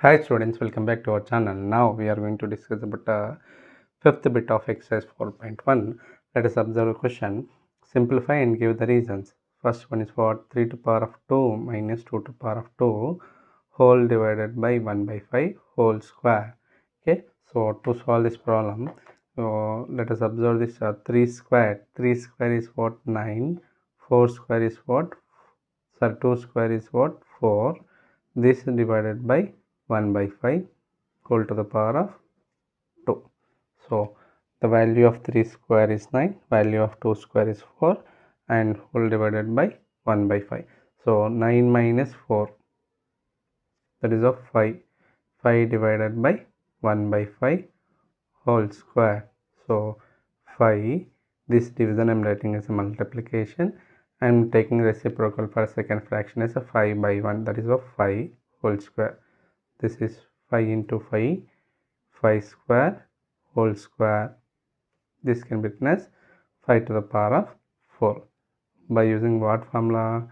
Hi students, welcome back to our channel. Now we are going to discuss about fifth bit of exercise 4.1. Let us observe a question. Simplify and give the reasons. First one is what? 3 to the power of 2 minus 2 to the power of 2 whole divided by 1 by 5 whole square. Okay, so to solve this problem, let us observe this 3 square. 3 square is what? 9. 4 square is what? 2 square is what? 4. This divided by 1 by 5 whole to the power of 2. So the value of 3 square is 9, value of 2 square is 4 and whole divided by 1 by 5. So 9 minus 4, that is of 5. 5 divided by 1 by 5 whole square. So 5, this division I am writing as a multiplication. I am taking reciprocal for second fraction as a 5 by 1, that is of 5 whole square. This is 5 into 5, 5 square whole square. This can be written as 5 to the power of 4. By using what formula?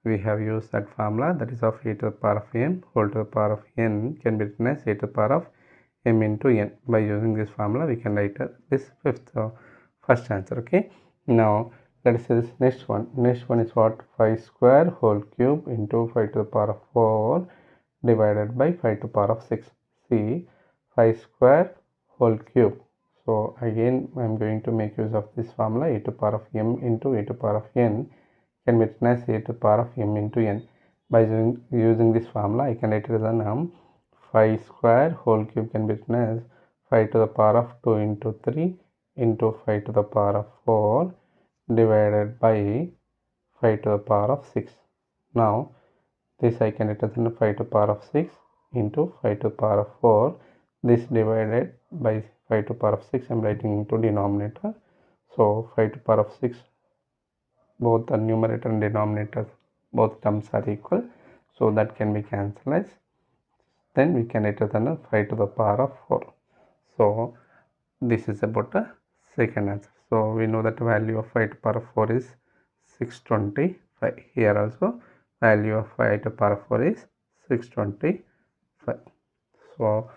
We have used that formula, that is of e to the power of m whole to the power of n can be written as e to the power of m into n. By using this formula, we can write this first answer. Okay. Now let us see this next one. Next one is what? 5 square whole cube into 5 to the power of 4 divided by 5 to the power of 6. See, 5 square whole cube. So again I am going to make use of this formula, e to the power of m into e to the power of n can be written as e to the power of m into n. By using this formula, I can write it as 5 square whole cube can be written as 5 to the power of 2 into 3 into 5 to the power of 4 divided by 5 to the power of 6. Now this I can write as 5 to the power of 6 into 5 to the power of 4. This divided by 5 to the power of 6 I am writing into denominator. So 5 to the power of 6, both the numerator and denominator, both terms are equal. So that can be cancelled. Then we can write as 5 to the power of 4. So this is about the second answer. So we know that the value of 5 to the power of 4 is 625. Here also value of 5 to the power of 4 is 625. So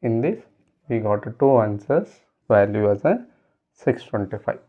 in this we got two answers, value as a 625.